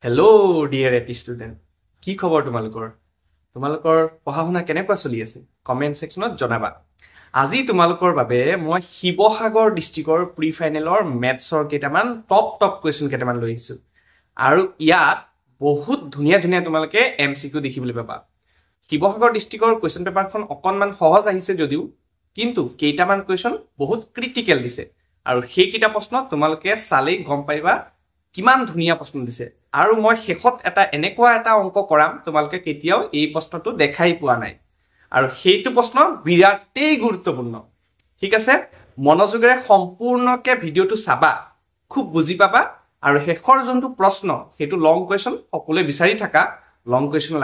Hello' dear এটি student, কি খবৰ তোমালোকৰ? তোমালোকৰ পঢ়া শুনা কেনেকুৱা চলি আছে? কমেণ্ট ছেকশ্যনত জনাবা। আজি তোমালোকৰ বাবে মই শিৱসাগৰ ডিষ্ট্ৰিক্টৰ প্ৰি ফাইনেলৰ মেথছৰ কেইটামান টপ কুৱেশ্যন কেইটামান লৈ আহিছোঁ। আৰু ইয়াত বহুত ধুনীয়া ধুনীয়া তোমালোকে MCQ দেখিবলৈ পাবা। শিৱসাগৰ ডিষ্ট্ৰিক্টৰ কুৱেশ্যন পেপাৰখন অকণমান সহজ আহিছে যদিও কিন্তু কেইটামান কুৱেশ্যন বহুত ক্ৰিটিকেল দিছে। আৰু সেইকেইটা প্ৰশ্ন তোমালোকে চালেই গম পাইবা কিমান ধুনীয়া প্ৰশ্ন দিছে। আৰু মই শেষত এনেকুৱা এটা অংক কৰাম তোমালোকে কেতিয়াও এই প্ৰশ্নটো দেখাই পোৱা নাই। আৰু সেইটো প্ৰশ্ন বিৰাটেই গুৰুত্বপূৰ্ণ। ঠিক আছে, মনোযোগেৰে সম্পূৰ্ণকে ভিডিঅ'টো চাবা, খুব বুজি পাবা। আৰু শেষৰ যোনটো প্ৰশ্ন সেইটো লং কুৱেশ্যন, সকলোৱে বিচাৰি থাকা লং কুৱেশ্যন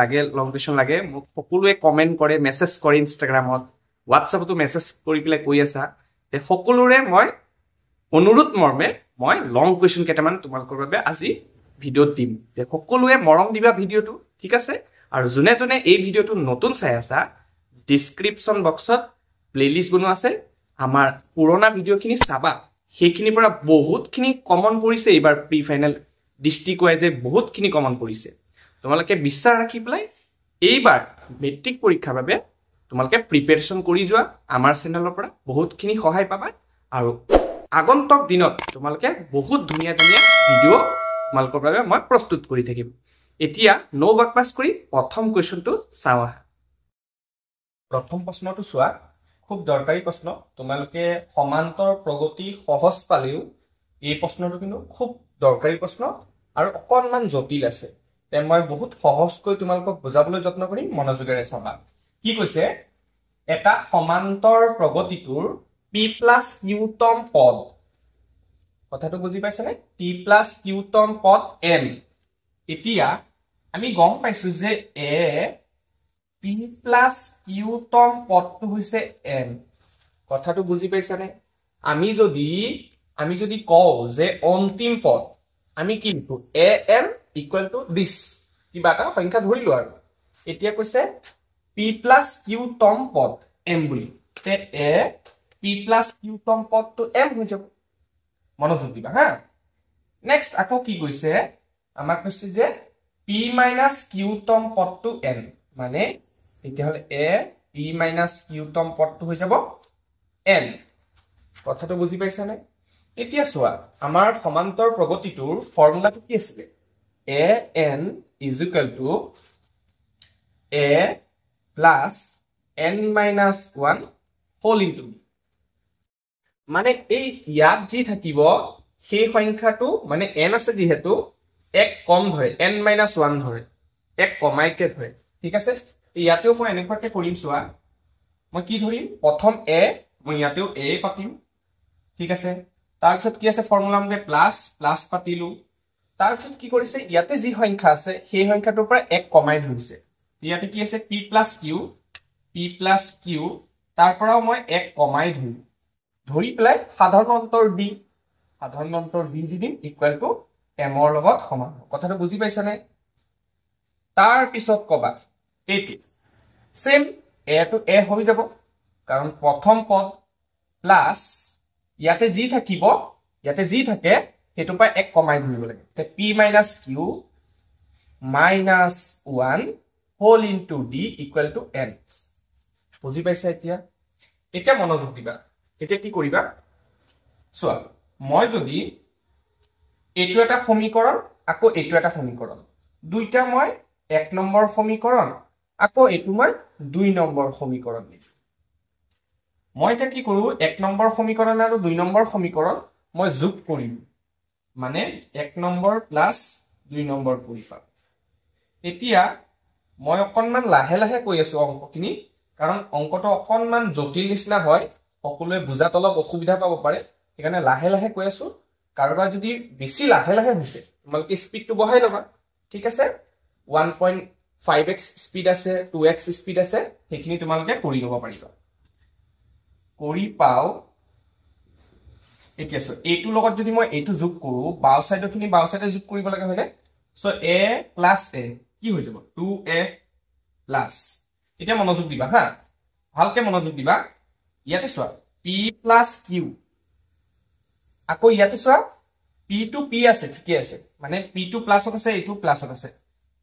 লাগে মোক সকলোৱে কমেণ্ট কৰে, মেছেজ কৰে, ইনষ্টাগ্ৰামত হোৱাটছআপতো মেছেজ কৰি পেলাই কৈ আছা। তে সকলোৰে মই অনুৰোধ মৰ্মে মই লং কুৱেশ্যন কেইটামান তোমালোকৰ বাবে আজি ভিডিঅ'ত দিম। সকলোৱে মৰম দিবা ভিডিঅ'টো, ঠিক আছে? আৰু যোনে যোনে এই ভিডিঅ'টো নতুন চাই আছা, ডিছক্ৰিপশ্যন বক্সত প্লেলিষ্ট বনোৱা আছে, আমাৰ পুৰণা ভিডিঅ'খিনি চাবা। সেইখিনিৰ পৰা বহুতখিনি কমন পৰিছে। এইবাৰ প্ৰি ফাইনেল ডিষ্ট্ৰিক্ট ৱাইজে বহুতখিনি কমন পৰিছে। তোমালোকে বিশ্বাস ৰাখি পেলাই এইবাৰ মেট্ৰিক পৰীক্ষাৰ বাবে তোমালোকে প্ৰিপেৰেশ্যন কৰি যোৱা। আমাৰ চেনেলৰ পৰা বহুতখিনি সহায় পাবা। আৰু আগন্তুক দিনত তোমালোকে বহুত ধুনীয়া ধুনীয়া ভিডিঅ' তোমালোকৰ বাবে মই প্ৰস্তুত কৰি থাকিম। এতিয়া ন' বাকবাছ কৰি প্ৰথম কুৱেশ্যনটো চাওঁ আহা। প্ৰথম প্ৰশ্নটো চোৱা, খুব দৰকাৰী প্ৰশ্ন। তোমালোকে সমান্তৰ প্ৰগতি সহজ পালেও এই প্ৰশ্নটো কিন্তু খুব দৰকাৰী প্ৰশ্ন আৰু অকণমান জটিল আছে। তে মই বহুত সহজকৈ তোমালোকক বুজাবলৈ যত্ন কৰিম, মনোযোগেৰে চাবা। কি কৈছে? এটা সমান্তৰ প্ৰগতিটোৰ P+Q তম পদ, কথাটো বুজি পাইছানে? P+Q তম পদ M। এতিয়া আমি গম পাইছো যে P+Q তম পদটো হৈছে M। কথাটো বুজি পাইছানে? আমি যদি কওঁ যে অন্তিম পদ, আমি কি লিখো? AM = this, কিবা এটা সংখ্যা ধৰিলো। আৰু এতিয়া কৈছে P+Q তম পদ M বুলি। তে P+Q তম পদটো M হৈ যাব। মনোযোগ দিবা হা। নেক্সট আকৌ কি কৈছে? আমাক কৈছে যে P-Q তম পদটো N, মানে তেতিয়াহ'লে P-Q তম পদটো হৈ যাব N। কথাটো বুজি পাইছানে? এতিয়া চোৱা, আমাৰ সমান্তৰ প্ৰগতিটোৰ ফৰ্মুলাটো কি আছিলে? AN = A + N-1 whole into B। মানে এই ইয়াত যি থাকিব সেই সংখ্যাটো, মানে N আছে যিহেতু, এক কম ধৰে, N-1 ধৰে, এক কমাইকে ধৰে। ঠিক আছে, ইয়াতেও মই এনেকুৱাকে কৰিম। চোৱা, মই কি ধৰিম? প্ৰথম A, মই ইয়াতেও A পাতিম। ঠিক আছে, তাৰপিছত কি আছে? ফৰ্মুলা মতে প্লাছ পাতিলো। তাৰপিছত কি কৰিছে? ইয়াতে যি সংখ্যা আছে সেই সংখ্যাটোৰ পৰা এক কমাই ধৰিছে। ইয়াতে কি আছে? P+Q, তাৰ পৰাও মই এক কমাই ধৰি পেলাই সাধাৰণ অন্তৰ দি দি দিম = M ৰ লগত সমান। কথাটো বুজি পাইছানে? তাৰ পিছত কবা এইটো সেম A টো A হৈ যাব, কাৰণ প্ৰথম পদ প্লাছ ইয়াতে যি থাকে সেইটো পৰা এক কমাই ধৰিব লাগে। P-Q-1 whole into D = N। বুজি পাইছা? এতিয়া মনোযোগ দিবা। এতিয়া কি কৰিবা? চোৱা, মই যদি এইটো এটা সমীকৰণ, আকৌ এইটো এটা সমীকৰণ, দুইটা মই 1 নম্বৰ সমীকৰণ, আকৌ এইটো মই 2 নম্বৰ সমীকৰণ লিখো। মই এতিয়া কি কৰো? 1 নম্বৰ সমীকৰণ আৰু 2 নম্বৰ সমীকৰণ মই যোগ কৰিম, মানে 1 নম্বৰ প্লাছ 2 নম্বৰ কৰি পাম। এতিয়া মই অকণমান লাহে লাহে কৈ আছো অংকখিনি, কাৰণ অংকটো অকণমান জটিল নিচিনা হয়, সকলোৱে বুজাত অলপ অসুবিধা পাব পাৰে। সেইকাৰণে লাহে লাহে কৈ আছো। কাৰোবাৰ যদি বেছি লাহে লাহে হৈছে, তোমালোকে স্পীডটো বঢ়াই ল'বা। ঠিক আছে, 1.5x স্পীড আছে, 2x স্পীড আছে, সেইখিনি তোমালোকে কৰি ল'ব পাৰিবা। কৰি পাও। এতিয়া চোৱা, এইটোৰ লগত যদি মই এইটো যোগ কৰো, বাও চাইডৰখিনি বাও চাইডে যোগ কৰিব লাগে, হয়নে? সো A + A কি হৈ যাব? 2A plus. এতিয়া মনোযোগ দিবা হা, ভালকে মনোযোগ দিবা। ইয়াতে চোৱা P+Q, আকৌ ইয়াতে চোৱা P p to p আছে ঠিকে আছে মানে p to প্লাছত আছে এইটো প্লাছত আছে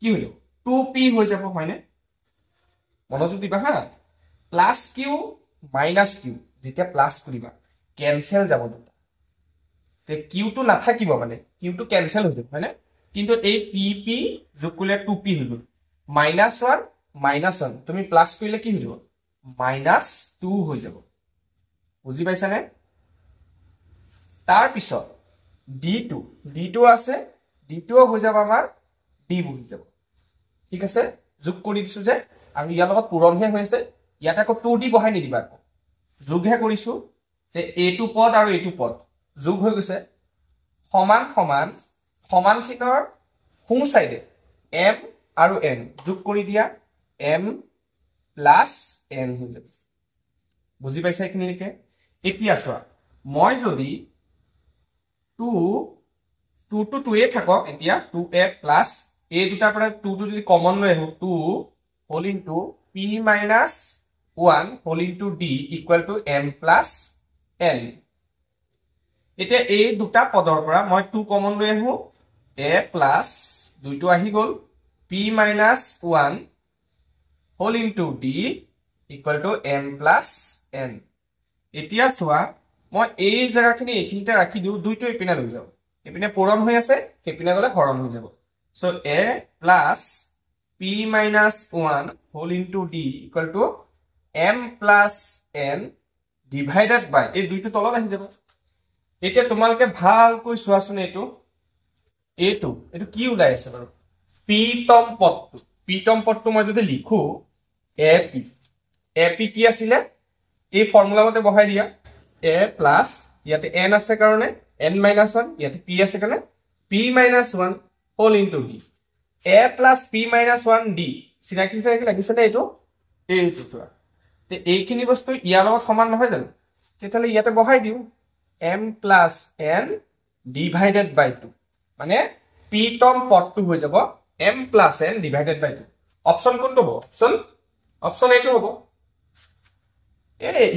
কি হৈ যাব 2p হৈ যাব হয়নে মনোযোগ দিবা হা প্লাস q মাইনাস q যেতিয়া প্লাস কৰিবা ক্যান্সেল যাব দুটা তে q টো নাথাকিব মানে q টো ক্যান্সেল হৈ যাব হয়নে কিন্তু এই pp যোগ কৰিলে 2p হৈ গল -1 -1 তুমি প্লাস কৰিলে কি হৈ যাব -2 হৈ যাব বুজি পাইছানে তাৰ পিছত d2 আছে d2 হৈ যাব আমাৰ d হৈ যাব ঠিক আছে যোগ কৰি দিছো যে আৰু ইয়াৰ লগত পূৰণহে হৈ আছে ইয়াত আকৌ 2d বহাই নিদিবা যোগহে কৰিছো তে a2 পদ আৰু a2 পদ যোগ হৈ গৈছে সমান সমান সমান চিনৰ সোঁ সাইডে m আৰু n যোগ কৰি দিয়া m প্লাস n হৈ যাব বুজি পাইছা এইখিনিলৈকে এতিয়া চোৱা মই যদি 2 to 2 এ থাকক এতিয়া 2a প্লাস a দুটাৰ পৰা 2 টো যদি কমন লৈ আহো 2 whole into p minus 1 whole into d equal to m plus n এতিয়া এই দুটা পদৰ পৰা মই 2 কমন লৈ আহো a প্লাস 2 টো আহি গল p minus 1 whole into d equal to m plus n এতিয়া চোৱা মই এই জায়গাখিনি এইখিনিতে ৰাখি দিও দুইটো এপিনে লৈ যাও এপিনে পূৰণ হৈ আছে এপিনে গলে হৰণ হৈ যাব so a plus p minus 1 whole into d equal to m plus n divided by এই দুইটো তলত আহি যাব এতিয়া তোমালকে ভালকৈ চোৱাচোন এইটো কি ওলাই আছে বাৰু p-তম পদটো মই যদি লিখো ap কি আছিল এই ফৰ্মুলা মতে বহাই দিয়া a plus ইয়াতে n আছে কাৰণে n minus 1 ইয়াতে p আছে কাৰণে p minus 1 whole into d a plus p minus 1 d চিনাকি লাগিছে নে এইটো চোৱা তে এইখিনি বস্তু ইয়াৰ লগত সমান নহয় জানো তেতিয়ালে ইয়াতে বহাই দিও m plus n divided by 2 মানে p তম পদটো হৈ যাব m plus n divided by 2 option কোনটো হ'ব অপচন এইটো হ'ব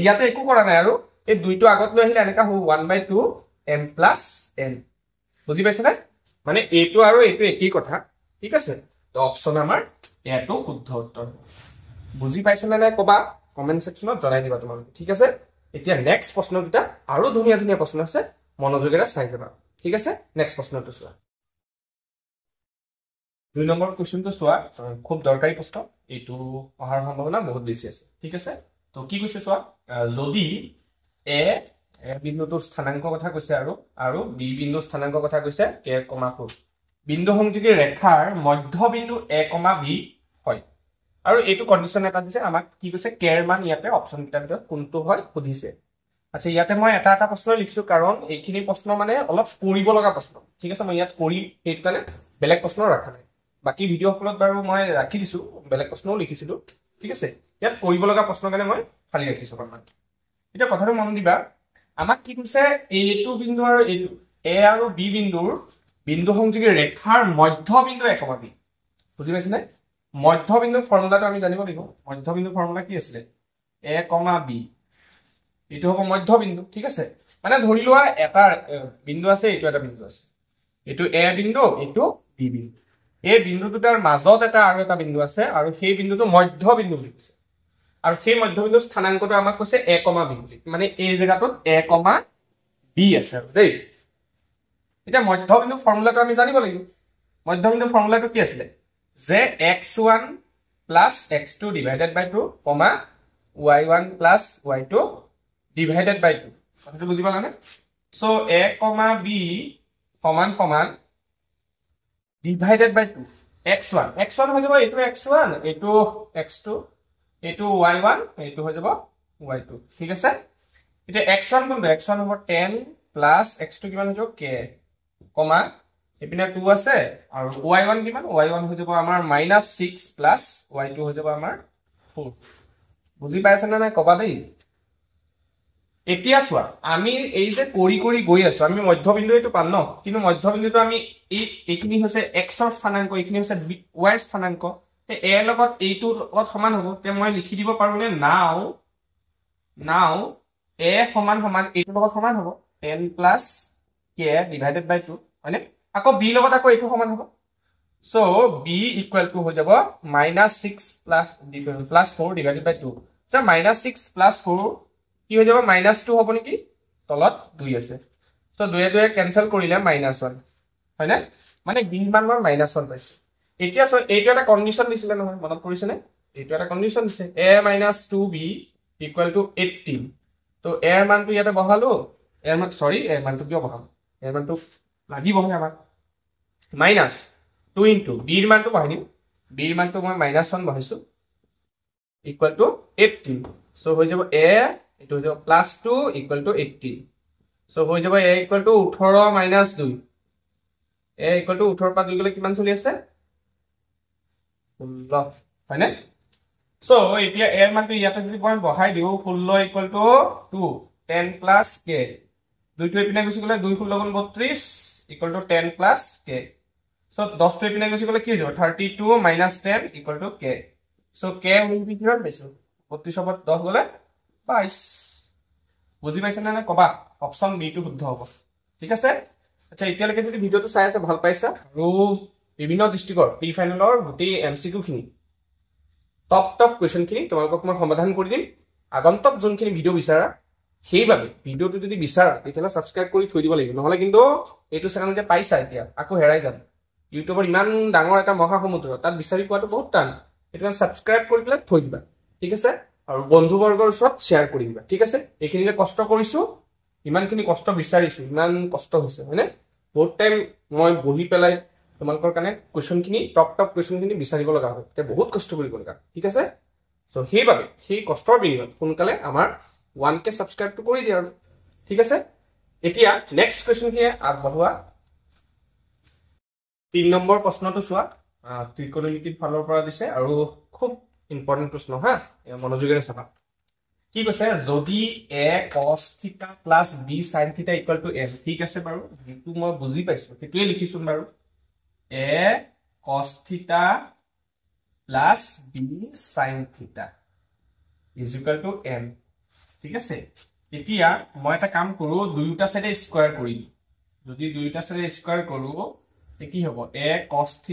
ইয়াতে একো কৰা নাই আৰু এই দুইটো আগত লৈ আহিলে এনেকা হ'ব 1/2 m plus n বুজি পাইছে না মানে এইটো আৰু এইটো একই কথা ঠিক আছে তো অপচন আমাৰ এটো শুদ্ধ উত্তৰ বুজি পাইছে না নাই কবা কমেন্ট সেকশনত জনাই দিবা তোমালোকে ঠিক আছে এতিয়া নেক্সট প্ৰশ্ন দুটা আৰু ধুনীয়া প্ৰশ্ন আছে মনোযোগেৰে চাই যাবা ঠিক আছে নেক্সট প্ৰশ্নটো চোৱা 2 নম্বৰ কোৱেশ্চনটো চোৱা খুব দৰকাৰী প্ৰশ্ন এইটো অহাৰ সম্ভাৱনা বহুত বেছি আছে ঠিক আছে তো কি কৈছে চোৱা যদি a বিন্দুটোৰ স্থানাংকৰ কথা কৈছে আৰু b বিন্দুৰ স্থানাংকৰ কথা কৈছে k, 4 বিন্দু সংযোগী ৰেখাৰ মধ্যবিন্দু a, b হয় আৰু এইটো কন্ডিশন এটা দিছে আমাক কি কৈছে k এৰ মান ইয়াতে অপচন কিটাৰ ভিতৰত কোনটো হয় সুধিছে আচ্ছা ইয়াতে মই এটা প্ৰশ্ন লিখিছো কাৰণ এইখিনি প্ৰশ্ন মানে অলপ কৰিব লগা প্ৰশ্ন ঠিক আছে মই ইয়াত কৰি এইটো কাৰণে বেলেগ প্ৰশ্ন ৰাখা নাই বাকি ভিডিও ফলত বাৰু মই ৰাখি দিছো বেলেগ প্ৰশ্নও লিখিছিলো ঠিক আছে ইয়াত কৰিব লগা প্ৰশ্ন কাৰণে মই খালি ৰাখিছো কাৰণ এটা কথাটো মন দিবা আমাক কি কৈছে a2 বিন্দু আৰু a আৰু b বিন্দুৰ বিন্দু সংযোগী ৰেখাৰ মধ্যবিন্দু a, b বুজি পাইছনে মধ্যবিন্দুৰ ফৰ্মুলাটো আমি জানিব লাগিব মধ্যবিন্দুৰ ফৰ্মুলা কি আছিল a, b এটো হ'ব মধ্যবিন্দু ঠিক আছে মানে ধৰি লোৱা এটা বিন্দু আছে এটো এটা বিন্দু আছে এটো a বিন্দু এটো b বিন্দু এই বিন্দু দুটাৰ মাজত এটা আৰু এটা বিন্দু আছে আৰু সেই বিন্দুটো মধ্যবিন্দু বুলি কৈছে আৰু সেই মধ্যবিন্দুৰ স্থানাংকটো আমাক কৈছে a, b বুলি মানে এই জায়গাটোত a, b আছে দেই এটা মধ্যবিন্দু ফৰ্মুলাটো আমি জানিব লাগিব মধ্যবিন্দু ফৰ্মুলাটো কি আছিল যে x1 + x2 divided by 2, y1 + y2 divided by 2 কথাটো বুজি পালানে সো a, b সমান সমান divided by 2 x1 হৈ যাব এটো x1 এটো x2 এটো y1 এটো হৈ যাব y2 ঠিক আছে এটা x1 কোনটো x1 হ'ব 10 + x2 কিমান হৈ যাব k এপিনে 2 আছে আৰু y1 কিমান y1 হৈ যাব আমাৰ -6 + y2 হৈ যাব আমাৰ 4 বুজি পাইছা না নাই কবা দেই এতিয়া চোৱা আমি এই যে কৰি গৈ আছো আমি মধ্যবিন্দু এটো পাম ন কিন্তু মধ্যবিন্দুটো আমি এইখিনি হৈছে x ৰ স্থানাংক এইখিনি হৈছে y ৰ স্থানাংক তে a লগত এইটো লগত সমান হ'ব তে মই লিখি দিব পাৰো নে নাও a সমান এইটো লগত সমান হ'ব 10 + k ডিভাইডেড বাই 2 হয়নে আকৌ b লগত আকৌ এইটো সমান হ'ব সো b ইকুৱেল টু হৈ যাব -6 প্লাস 4 ডিভাইডেড বাই 2 সো -6 প্লাস 4 কি হৈ যাব -2 হ'ব নেকি তলত 2 আছে সো 2 2 কেনসেল কৰিলে -1 হয়নে মানে b মান মই -1 পাইছো এতিয়া সো এইটো এটা কন্ডিশন দিছিলে নহয় মনত কৰিছে নে এইটো এটা কন্ডিশন দিছে a - 2b = 18 তো a এর মানটো ইয়াতে বহালো এর মান সরি এর মানটো কিয় বহাম এর মানটো লাগিব হয় আমাক -2 ইনটু b এর মানটো বহাই দিম b এর মানটো মই -1 বহাইছো = 18 সো হৈ যাব a এটো হৈ যাব +2 = 18 সো হৈ যাব a = 18 - 2 a = 18 পা 2 গলে কিমান চলি আছে 16 হয়নে সো এতিয়া এর মানটো ইয়াতে যদি মই বহাই দিও 16 = 2 10 plus k 2 টো এপিনে গুছি গলে 2 16 * 32 = 10 plus k সো 10 টো এপিনে গুছি গলে কি হৈ যাব 32 - 10 = k so k will be কিমান পাইছো 32 ৰ 10 গলে 22 বুজি পাইছে না কবা অপচন বি টো শুদ্ধ হ'ব ঠিক আছে আচ্ছা এতিয়ালৈকে যদি ভিডিওটো চাই আছে ভাল পাইছা আৰু বিভিন্ন ডিস্ট্ৰিক্টৰ প্ৰি ফাইনেলৰ গোটেই এমসিকিউ খিনি টপ কোৱেশ্চন খিনি তোমালোকক মই সমাধান কৰি দিম আগন্তুক যোনখিনি ভিডিও বিচাৰা সেইভাবে ভিডিওটো যদি বিচাৰা তেতিয়ালে সাবস্ক্ৰাইব কৰি থৈ দিব লাগিব নহলে কিন্তু এইটো চেনেল যে পাইছা এতিয়া আকৌ হেৰাই যাব ইউটিউবৰ ইমান ডাঙৰ এটা মহাসমুদ্ৰ তাত বিচাৰি পোৱাটো বহুত টান এটা সাবস্ক্ৰাইব কৰি পেলাই থৈ দিবা ঠিক আছে আৰু বন্ধু বৰ্গৰ ওচৰত শেয়াৰ কৰি দিবা ঠিক আছে এইখিনিলে কষ্ট কৰিছো ইমানখিনি কষ্ট বিচাৰিছো ইমান কষ্ট হৈছে হয়নে বহুত টাইম মই বহি পেলাই তোমালোকৰ কাৰণে কোৱেশ্চনখিনি টপ কোৱেশ্চনখিনি বিচাৰিব লগা হয় তে বহুত কষ্ট কৰিব লগা ঠিক আছে সো সেইভাবে সেই কষ্টৰ বিনিময়ত সোনকালে আমাৰ 1k সাবস্ক্ৰাইব কৰি দিয়া আৰু ঠিক আছে এতিয়া নেক্সট কোৱেশ্চনখিনি আগবঢ়োৱা 3 নম্বৰ প্ৰশ্নটো চোৱা ত্ৰিকোণমিতিৰ ফালৰ পৰা দিছে আৰু খুব ইম্পৰ্টেন্ট প্ৰশ্ন হা মনোযোগেৰে চাবা কি কৈছে যদি a cos θ plus b sin θ = n ঠিক আছে বাৰু যেটো মই বুজি পাইছো হেতুৱে লিখিছোন বাৰু a cos θ plus b sin θ = n ঠিক আছে এতিয়া মই এটা কাম কৰো দুইটা সাইডে স্কয়াৰ কৰি যদি দুইটা সাইডে স্কয়াৰ কৰো তে কি হ'ব a cos θ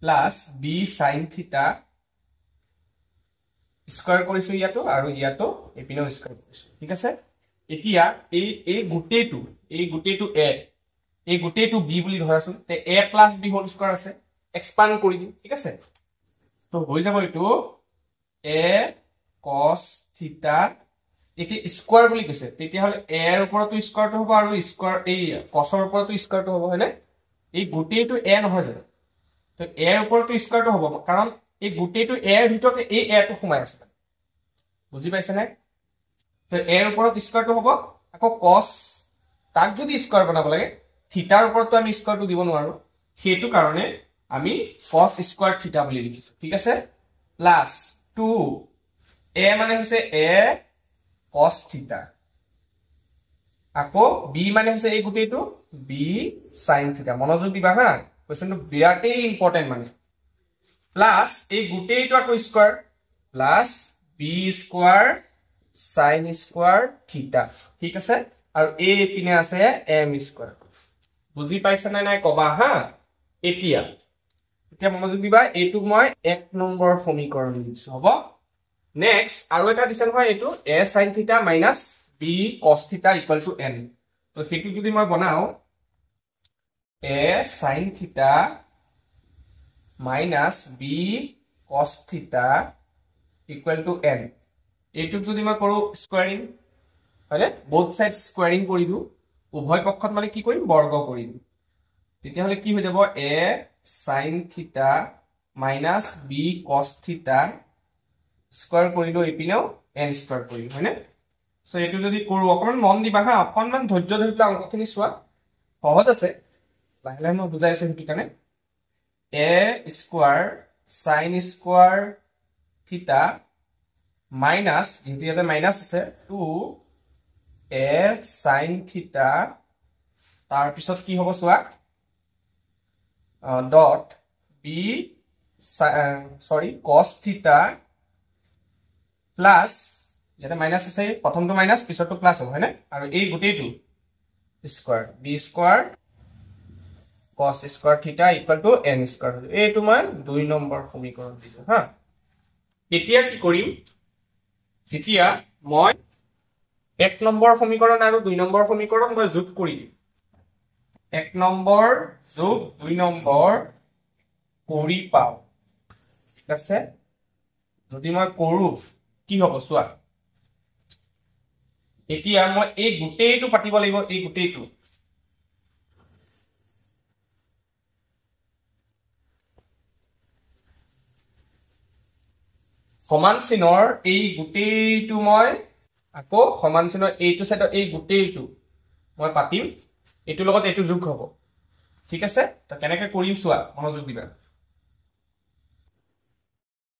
plus b sin θ square কৰিছো ইয়াতো আৰু ইয়াতো এপিনেও স্কয়াৰ কৰিছো ঠিক আছে এতিয়া এই গুটেটো a এই গুটেটো b বুলি ধৰাছো তে a plus b whole square আছে এক্সপান্ড কৰি দিম ঠিক আছে তো হৈ যাব এটো a cos θ এটি স্কয়ার বুলি কৈছে তেতিয়া হলে a এর উপৰতো স্কয়াৰটো হ'ব আৰু স্কয়াৰ এই cos ৰ উপৰতো স্কয়ারটো হ'ব হয়নে এই গুটেটো a নহয় জানো তো a এর উপৰতো স্কয়াৰটো হ'ব কাৰণ এই গুটেটো a এৰ ভিতৰতে এই a টো সোমাই আছে বুজি পাইছে না তো a এর উপৰত স্কয়াৰটো হ'ব আকৌ cos তাক যদি স্কয়াৰ বনাব লাগে থিটাৰ উপৰতো আমি স্কয়াৰটো দিব নোৱাৰো হেতু কাৰণে আমি cos স্কয়ার θ বুলি লিখিছো ঠিক আছে প্লাস 2 a মানে হৈছে a cos θ আকৌ b মানে হৈছে এই গুটেটো b sin θ মনোযোগ দিবা হা কোৱেশ্চনটো বিৰাটেই ইম্পৰ্টেন্ট মানে প্লাস এই গুটেটো আকৌ square plus b square sin square θ ঠিক আছে আৰু a পিনে আছে m স্কয়ার বুজি পাইছা নাই কবা হা এতিয়া মনোযোগ দিবা এইটো মই 1 নম্বৰ সমীকৰণ লিখিছো হ'ব নেক্সট আৰু এটা দিছে নহয় এইটো a sin θ minus b cos θ = n তো হেতু যদি মই বনাও a sin θ minus b cos θ = n এইটো যদি মই কৰো স্কয়াৰিং হয়নে both sides স্কয়াৰিং কৰি দিও উভয় পক্ষত মানে কি কৰিম বৰ্গ কৰি দিম তেতিয়া হলে কি হৈ যাব a sin θ minus b cos θ square কৰিলো এপিনেও n স্কয়াৰ কৰিলো হয়নে সো এটো যদি কৰো অকমান মন দিবা হা অকমান ধৈৰ্য ধৰি পেলাই অংকখিনি চোৱা সহজ আছে লাহে লাহে মই বুজাইছো হেতু কাৰণে a square sin square θ minus যেহেতু ইয়াতে মাইনাস আছে 2 a sin θ তাৰ পিছত কি হ'ব চোৱা ডট b cos θ প্লাস ইয়াতে মাইনাস আছে প্ৰথমটো মাইনাস পিছৰটো প্লাস হ'ব হয়নে আৰু এই গুটেটো square b square cos square theta equal to n square হৈ যাব এইটো মই 2 নম্বৰ সমীকৰণ দিছো হা এতিয়া কি কৰিম এতিয়া মই 1 নম্বৰ সমীকৰণ আৰু 2 নম্বৰ সমীকৰণ মই যোগ কৰি দিম 1 নম্বৰ যোগ 2 নম্বৰ কৰি পাও ঠিক আছে যদি মই কৰো কি হ'ব চোৱা এতিয়া মই এই গুটেইটো পাতিব লাগিব এই গুটেইটো সমান চিনৰ এই গুটেইটো মই আকৌ সমান চিনৰ এইটো সাইডৰ এই গুটেইটো মই পাতিম এইটো লগত এইটো যোগ হ'ব ঠিক আছে তো কেনেকৈ কৰিম চোৱা মনোযোগ দিবা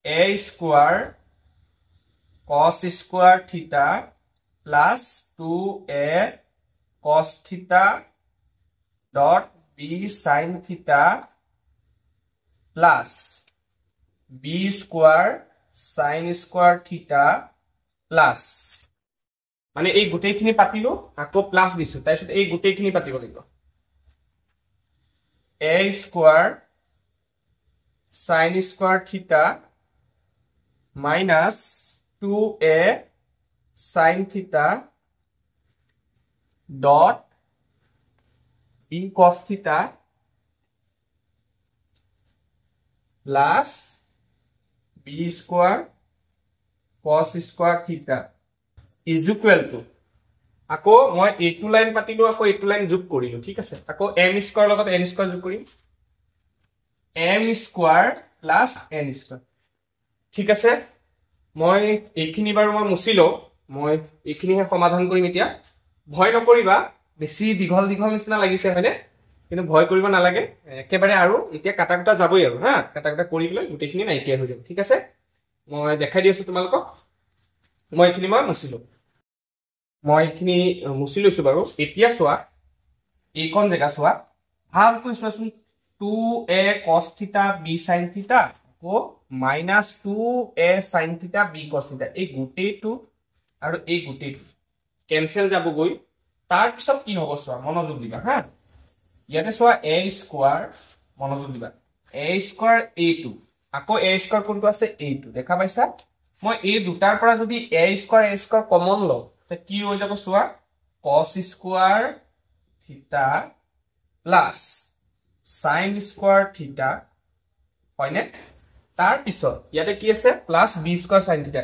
a স্কয়াৰ cos স্কয়াৰ থিটা plus 2a cos theta dot b sin theta plus b square sin square theta plus মানে এই গুটেইখিনি পাতিলো আকৌ প্লাস দিছো তাৰপিছত এই গুটেইখিনি পাতিব লাগিব a square sin square theta minus 2a sin theta dot b cos theta plus b square cos square theta is equal to আকৌ মই এইটো লাইন পাতিলো আকৌ এইটো লাইন যোগ কৰিলো ঠিক আছে আকৌ m স্কয়াৰ লগত n স্কয়াৰ যোগ কৰিম m square plus n square ঠিক আছে মই এইখিনি বাৰু মই মুছিলো মই এইখিনিহে সমাধান কৰিম এতিয়া ভয় নকৰিবা বেছি দীঘল দীঘল নিচিনা লাগিছে হয়নে কিন্তু ভয় কৰিব নালাগে একেবাৰে আৰু এতিয়া কাটাকুটা যাবই আৰু হা কাটাকুটা কৰি গলে গুটেইখিনি নাইকিয়া হৈ যাব ঠিক আছে মই দেখাই দিছো তোমালোকক মই এইখিনি মই মুছি লৈছো বাৰু এতিয়া চোৱা এইখন জেগা চোৱা ভালকৈ চোৱাচোন 2a cos theta b sin theta আকৌ minus 2a sin theta b cos theta এই গুটেইটো আৰু এই গুটেইটো কেনসেল যাবগৈ তাৰ পিছত কি হ'ব চোৱা মনোযোগ দিবা হা ইয়াতে চোৱা a স্কয়াৰ মনোযোগ দিবা a স্কয়াৰ a2 আকৌ a স্কয়াৰ কোনটো আছে a2 দেখা পাইছা মই এই দুটাৰ পৰা যদি a স্কয়াৰ কমন লও তে কি হৈ যাব চোৱা cos স্কয়াৰ থিটা প্লাস sin স্কয়াৰ থিটা হয়নে তাৰ পিছত ইয়াতে কি আছে প্লাস b স্কয়াৰ sin থিটা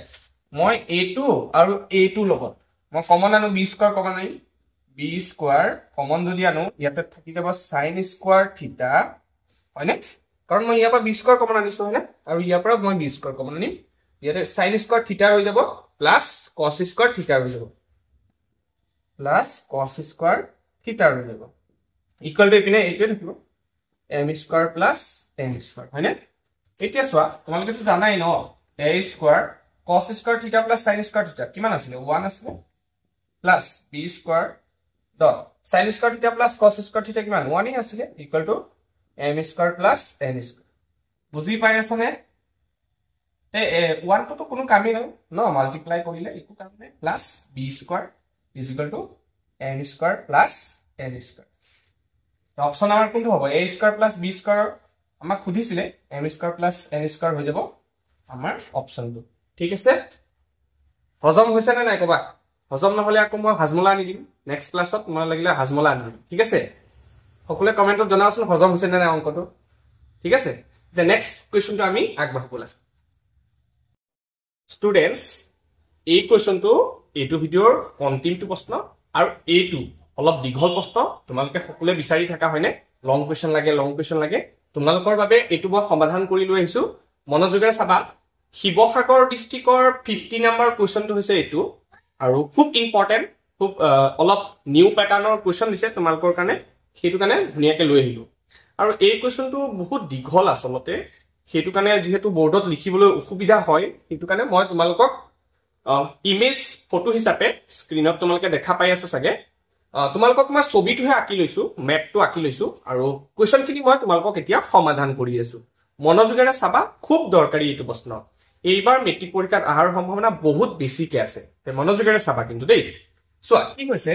মই a2 আৰু a2 লগত মই কমন আনো b স্কয়াৰ কমন আনি b স্কয়াৰ কমন যদি আনো ইয়াতে থাকি যাব sin স্কয়াৰ থিটা হয়নে কাৰণ মই ইয়াৰ পৰা b স্কয়াৰ কমন আনিছো হয়নে আৰু ইয়াৰ পৰা মই b স্কয়াৰ কমন আনিম ইয়াতে sin স্কয়াৰ থিটা হৈ যাব প্লাস cos স্কয়াৰ থিটা হৈ যাব প্লাস cos স্কয়াৰ থিটা হৈ যাব ইকুৱেল টু ইপিনে এইটোৱে থাকিব m square plus n square হয়নে এতিয়া চোৱা তোমালোকে তো জানাই ন a স্কয়াৰ cos স্কয়াৰ থিটা প্লাস sin স্কয়াৰ থিটা কিমান আছিল 1 আছিল plus b square dot sin square থিটা প্লাস cos স্কয়াৰ থিটা কিমান 1 ই আছিল equal to m square plus n square বুজি পাই আছানে তে 1 তো কোনো কামই নাই ন মাল্টিপ্লাই কৰিলে একো কাম নাই plus b square is equal to m square plus n square option আমাৰ কোনটো হ'ব a square plus b square আমাক খুদিছিলে m square plus n square হৈ যাব আমাৰ অপচনটো ঠিক আছে হজম হৈছে না নাই কবা হজম নহলে আকৌ মই হাজমলা আনি দিম নেক্সট ক্লাছত মই লাগিলে হাজমলা আনি দিম ঠিক আছে সকলে কমেন্টত জনাওচোন হজম হৈছে না নাই অংকটো ঠিক আছে the next question আমি আগবাঢ়িবলা স্টুডেন্টস এই কোৱেশ্চনটো এইটো ভিডিওৰ অন্তিমটো প্ৰশ্ন আৰু এইটো অলপ দীঘল প্ৰশ্ন তোমালোকে সকলে বিচাৰি থাকা হয়নে লং কোৱেশ্চন লাগে তোমালোকৰ বাবে এইটো মই সমাধান কৰি লৈ আহিছো মনোযোগেৰে চাবা শিৱসাগৰ ডিস্ট্ৰিক্টৰ 50 নম্বৰ কোৱেশ্চনটো হৈছে এইটো আৰু খুব ইম্পৰ্টেন্ট খুব অলপ নিউ প্যাটাৰ্নৰ কোৱেশ্চন দিছে তোমালোকৰ কাৰণে হেতু কাৰণে ধুনিয়াকে লৈ আহিলো আৰু এই কোৱেশ্চনটো বহুত দীঘল আসলতে হেতু কাৰণে যেহেতু বোৰ্ডত লিখিবলৈ অসুবিধা হয় হেতু কাৰণে মই তোমালোকক ইমেজ ফটো হিচাপে স্ক্ৰিনত তোমালোকে দেখা পাই আছে সাগে তোমালোকক মই ছবিটোহে আঁকি লৈছো মেপটো আঁকি লৈছো আৰু কোৱেশ্চনখিনি মই তোমালোকক এতিয়া সমাধান কৰি আছো মনোযোগেৰে চাবা খুব দৰকাৰী এইটো প্ৰশ্ন এইবাৰ মেট্ৰিক পৰীক্ষাত আহাৰ সম্ভাৱনা বহুত বেছিকে আছে তে মনোযোগেৰে চাবা কিন্তু দেই চোৱা কি হৈছে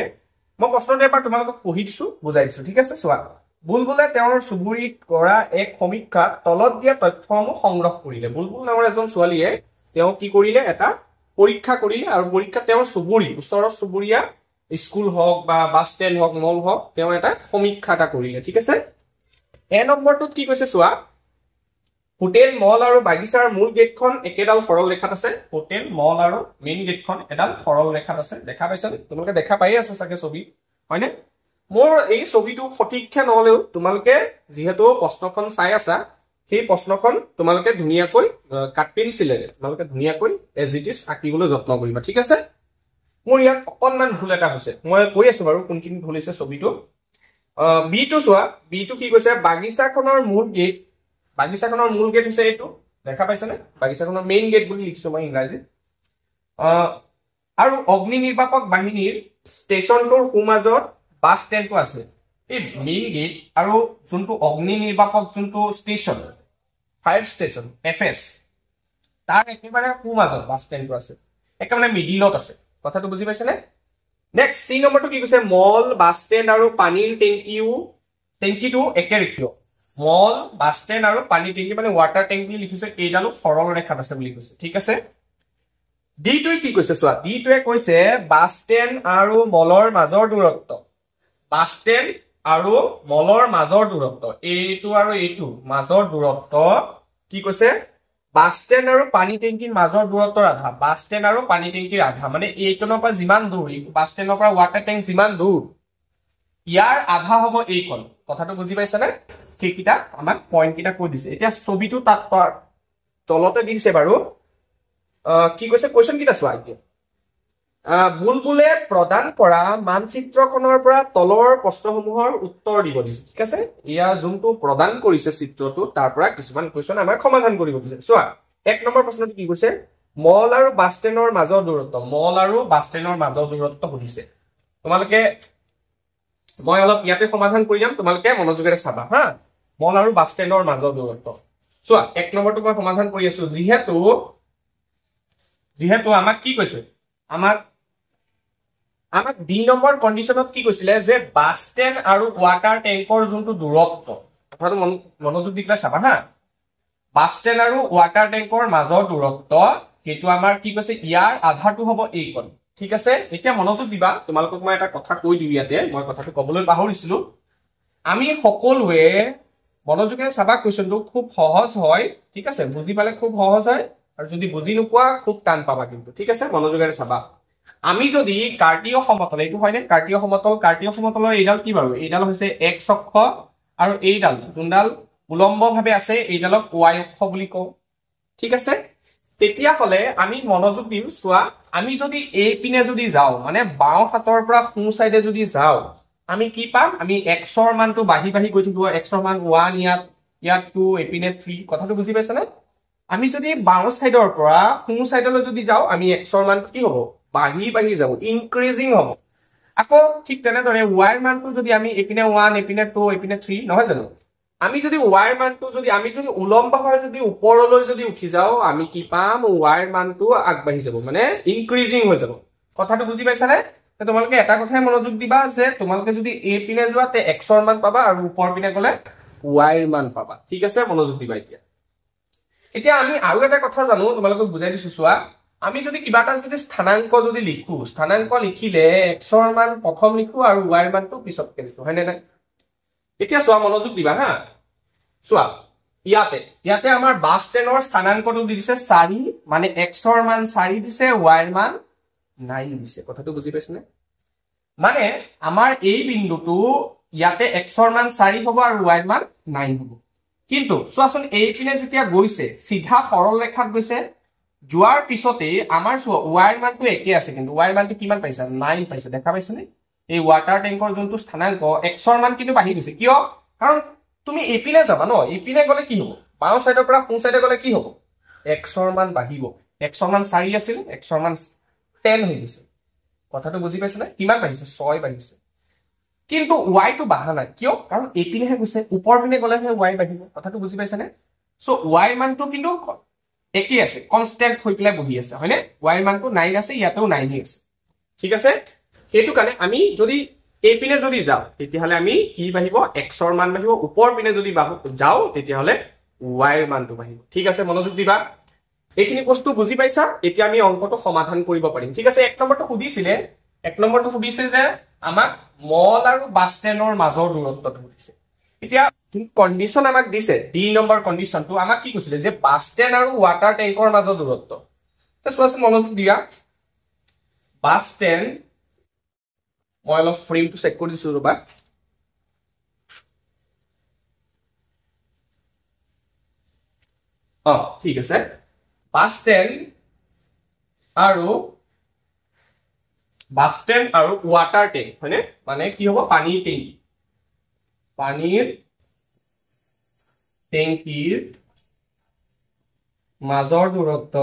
মই প্ৰশ্নটো এবাৰ তোমালোকক পঢ়ি দিছো বুজাই দিছো ঠিক আছে চোৱা বুলবুলে তেওঁৰ চুবুৰীত কৰা এক সমীক্ষাত তলত দিয়া তথ্যসমূহ সংগ্ৰহ কৰিলে বুলবুল নামৰ এজন ছোৱালীয়ে তেওঁ কি কৰিলে এটা পৰীক্ষা কৰিলে আৰু পৰীক্ষাত তেওঁৰ চুবুৰী ওচৰৰ চুবুৰীয়া স্কুল হওক বা বাছ ষ্টেণ্ড হওক মল হওক তেওঁ এটা সমীক্ষা এটা কৰিলে ঠিক আছে এ নম্বৰটোত কি কৈছে চোৱা হোটেল মল আৰু বাগিচাৰ মূল গেটখন একেডাল সৰল ৰেখাত আছে হোটেল মল আৰু মেইন গেটখন এডাল সৰল ৰেখাত আছে দেখা পাইছানে তোমালোকে দেখা পাই আছে চাগে ছবি হয়নে মোৰ এই ছবিটো সঠিককে নহলেও তোমালোকে যিহেতু প্ৰশ্নখন চাই আছা সেই প্ৰশ্নখন তোমালোকে ধুনীয়াকৈ কাট পেন্সিলেৰে তোমালোকে ধুনীয়াকৈ এজ ইট ইজ আঁকিবলৈ যত্ন কৰিবা ঠিক আছে মোৰ ইয়াত অকণমান ভুল এটা হৈছে মই কৈ আছো বাৰু কোনখিনি ভুল হৈছে ছবিটো বি টো চোৱা বি টো কি কৈছে বাগিচাখনৰ মূল গেট হৈছে এইটো দেখা পাইছানে বাগিচাখনৰ মেইন গেট বুলি লিখিছো মই ইংৰাজীত আৰু অগ্নি নিৰ্বাপক বাহিনীৰ ষ্টেচনটোৰ সোঁমাজত বাছ ষ্টেণ্ডটো আছে এই মেইন গেট আৰু যোনটো অগ্নি নিৰ্বাপক যোনটো ষ্টেচন ফায়াৰ ষ্টেচন এফএছ তাৰ একেবাৰে সোঁমাজত বাছ ষ্টেণ্ডটো আছে একেবাৰে মিডিলত আছে কথাটো বুজি পাইছেনে নেক্সট সি নম্বৰটো কি কৈছে মল বাছ ষ্টেণ্ড আৰু পানীৰ টেংকিটো একেৰেখীয় মল বাছ ষ্টেণ্ড আৰু পানীৰ টেংকি মানে ৱাটাৰ টেংক বুলি লিখিছে এইডালো সৰল ৰেখাত আছে বুলি কৈছে ঠিক আছে ডিটোৱে কি কৈছে চোৱা ডিটোৱে কৈছে বাছ ষ্টেণ্ড আৰু মলৰ মাজৰ দূৰত্ব বাছ ষ্টেণ্ড আৰু মলৰ মাজৰ দূৰত্ব এইটো আৰু এইটো মাজৰ দূৰত্ব কি কৈছে বাছ ষ্টেণ্ড আৰু পানী টেংকিৰ মাজৰ দূৰত্বৰ আধা বাছ ষ্টেণ্ড আৰু পানী টেংকিৰ আধা মানে এইকনৰ পৰা যিমান দূৰ বাছ ষ্টেণ্ডৰ পৰা ৱাটাৰ টেংক যিমান দূৰ ইয়াৰ আধা হ'ব এইকণ কথাটো বুজি পাইছানে সেইকেইটা আমাক পইণ্ট কেইটা কৈ দিছে এতিয়া ছবিটো তাত তলতে দি দিছে বাৰু কি কৈছে কোৱেশ্যন কেইটা চোৱা এতিয়া বুলবুলে প্ৰদান কৰা মানচিত্ৰখনৰ পৰা তলৰ প্ৰশ্নসমূহৰ উত্তৰ দিব দিছে ঠিক আছে ইয়াৰ যোনটো প্ৰদান কৰিছে চিত্ৰটো তাৰ পৰা কিছুমান কুৱেশ্যন আমাৰ সমাধান কৰিব দিছে চোৱা এক নম্বৰ প্ৰশ্নটো কি কৈছে মল আৰু বাছ ষ্টেণ্ডৰ মাজৰ দূৰত্ব সুধিছে তোমালোকে মই অলপ ইয়াতে সমাধান কৰি যাম তোমালোকে মনোযোগেৰে চাবা হা মল আৰু বাছ ষ্টেণ্ডৰ মাজৰ দূৰত্ব চোৱা এক নম্বৰটো মই সমাধান কৰি আছো যিহেতু আমাক কি কৈছে আমাক ডি নম্বৰ কণ্ডিশ্যনত কি কৈছিলে যে বাছ ষ্টেণ্ড আৰু ৱাটাৰ টেংকৰ যোনটো দূৰত্ব কথাটো মনোযোগ দি পেলাই চাবা হা বাছ ষ্টেণ্ড আৰু ৱাটাৰ টেংকৰ মাজৰ দূৰত্ব সেইটো আমাৰ কি কৈছে ইয়াৰ আধাটো হ'ব এইকণ ঠিক আছে এতিয়া মনোযোগ দিবা তোমালোকক মই এটা কথা কৈ দিওঁ ইয়াতে মই কথাটো ক'বলৈ পাহৰিছিলো আমি সকলোৱে মনোযোগেৰে চাবা কুৱেশ্যনটো খুব সহজ হয় ঠিক আছে বুজি পালে খুব সহজ হয় আৰু যদি বুজি নোপোৱা খুব টান পাবা কিন্তু ঠিক আছে মনোযোগেৰে চাবা আমি যদি কাৰ্তীয় সমতল এইটো হয়নে কাৰ্তীয় সমতলৰ এইডাল কি বাৰু এইডাল হৈছে এক্স অক্ষ আৰু এইডাল যোনডাল উলম্বভাৱে আছে এইডালক ৱাই অক্ষ বুলি কওঁ ঠিক আছে তেতিয়াহ'লে আমি মনোযোগ দিম চোৱা আমি যদি এই পিনে যদি যাওঁ মানে বাওঁ হাতৰ পৰা সোঁ চাইডে যদি যাওঁ আমি কি পাম আমি এক্সৰ মানটো বাঢ়ি গৈ থাকিব এক্সৰ মান 1 ইয়াত 2 এপিনে 3 কথাটো বুজি পাইছানে আমি যদি বাওঁ চাইডৰ পৰা সোঁ চাইডলৈ যদি যাওঁ আমি এক্সৰ মান কি হ'ব বাঢ়ি যাব ইনক্ৰিজিং হ'ব আকৌ ঠিক তেনেদৰে ৱাইৰ মানটো যদি আমি এপিনে 1 এপিনে 2 এপিনে 3 নহয় জানো আমি যদি ৱাইৰ মানটো যদি উলম্বভাৱে যদি ওপৰলৈ যদি উঠি যাওঁ আমি কি পাম ৱাইৰ মানটো আগবাঢ়ি যাব মানে ইনক্ৰিজিং হৈ যাব কথাটো বুজি পাইছানে তোমালোকে এটা কথাই মনোযোগ দিবা যে তোমালোকে যদি এ পিনে যোৱা তে এক্সৰ মান পাবা আৰু ওপৰ পিনে গ'লে ৱাইৰ মান পাবা ঠিক আছে মনোযোগ দিবা এতিয়া আমি আৰু এটা কথা জানো তোমালোকক বুজাই দিছো চোৱা আমি যদি কিবা এটা যদি স্থানাংক যদি লিখো স্থানাংক লিখিলে এক্সৰ মান প্ৰথম লিখো আৰু ৱাইৰ মানটো পিছতকে লিখো হয়নে নাই এতিয়া চোৱা মনোযোগ দিবা হা চোৱা ইয়াতে আমাৰ বাছ ষ্টেণ্ডৰ স্থানাংকটো দি দিছে 4 মানে এক্সৰ মান 4 দিছে ৱাইৰ মান 9 দিছে কথাটো বুজি পাইছনে মানে আমাৰ এই বিন্দুটো ইয়াতে এক্সৰ মান 4 হ'ব আৰু ৱাইৰ মান 9 হ'ব কিন্তু চোৱাচোন এই পিনে যেতিয়া গৈছে সিধা সৰল ৰেখাত গৈছে যোৱাৰ পিছতে আমাৰ ৱাইৰ মানটো একে আছে কিন্তু ৱাইৰ মানটো কিমান পাইছা 9 পাইছে দেখা পাইছনে এই ৱাটাৰ টেংকৰ যোনটো স্থানাংক এক্সৰ মান কিন্তু বাঢ়ি গৈছে কিয় কাৰণ তুমি এপিনে যাবা ন এপিনে গ'লে কি হ'ব বাওঁ সাইডৰ পৰা সোঁ সাইডে গ'লে কি হ'ব এক্সৰ মান বাঢ়িব এক্সৰ মান 4 আছিল এক্সৰ মান 10 হৈ গৈছে কথাটো বুজি পাইছনে কিমান বাঢ়িছে 6 বাঢ়িছে কিন্তু y টো বাঢ়া নাই কিয় কাৰণ এপিনেহে গৈছে ওপৰ পিনে গ'লেহে y বাঢ়িব কথাটো বুজি পাইছনে সো y মানটো কিন্তু একেই আছে কনস্ট্যান্ট হৈ পেলাই বহি আছে হয়নে y মানটো 9 আছে ইয়াতেও 9 হে আছে ঠিক আছে সেইটো কাৰণে আমি যদি এইপিনে যদি যাওঁ তেতিয়াহ'লে আমি কি বাঢ়িব এক্সৰ মান বাঢ়িব ওপৰ পিনে যদি যাওঁ তেতিয়াহ'লে ৱাইৰ মানটো বাঢ়িব ঠিক আছে মনোযোগ দিবা এইখিনি বস্তু বুজি পাইছা এতিয়া আমি অংকটো সমাধান কৰিব পাৰিম ঠিক আছে এক নম্বৰটো সুধিছে যে আমাক মল আৰু বাছ ষ্টেণ্ডৰ মাজৰ দূৰত্বটো সুধিছে এতিয়া কণ্ডিশ্যন আমাক দিছে ডি নম্বৰ কণ্ডিশ্যনটো আমাক কি কৈছিলে যে বাছ ষ্টেণ্ড আৰু ৱাটাৰ টেংকৰ মাজৰ দূৰত্ব চোৱাচোন মনোযোগ দিয়া বাছ ষ্টেণ্ড মই অলপ ফ্ৰেমটো চেক কৰি দিছো ৰবা ঠিক আছে বাছ ষ্টেণ্ড আৰু ৱাটাৰ টেংক হয়নে মানে কি হ'ব পানীৰ টেংকিৰ মাজৰ দূৰত্ব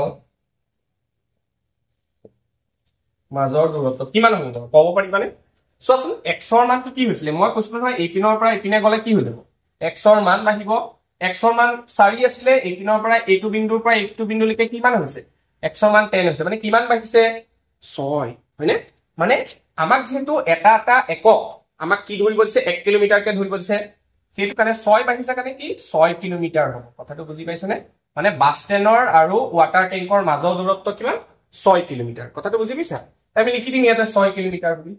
কিমান হ'ব ক'ব পাৰিবানে চোৱাচোন এক্সৰ মানটো কি হৈছিলে মই কৈছিলো নহয় এইপিনৰ পৰা এইপিনে গ'লে কি হৈ যাব এক্সৰ মান বাঢ়িব এক্সৰ মান 4 আছিলে এইপিনৰ পৰা এইটো বিন্দুৰ পৰা এইটো বিন্দুলৈকে কিমান হৈছে এক্সৰ মান 10 হৈছে মানে কিমান বাঢ়িছে 6 হয়নে মানে আমাক যেহেতু এটা একক আমাক কি ধৰিব দিছে 1 কিলোমিটাৰকে ধৰিব দিছে সেইটো কাৰণে 6 বাঢ়িছে কাৰণে কি 6 কিলোমিটাৰ হ'ব কথাটো বুজি পাইছানে মানে বাছ ষ্টেণ্ডৰ আৰু ৱাটাৰ টেংকৰ মাজৰ দূৰত্ব কিমান 6 কিলোমিটাৰ কথাটো বুজি পাইছা আমি লিখি দিম ইয়াতে 6 কিলোমিটাৰ বুলি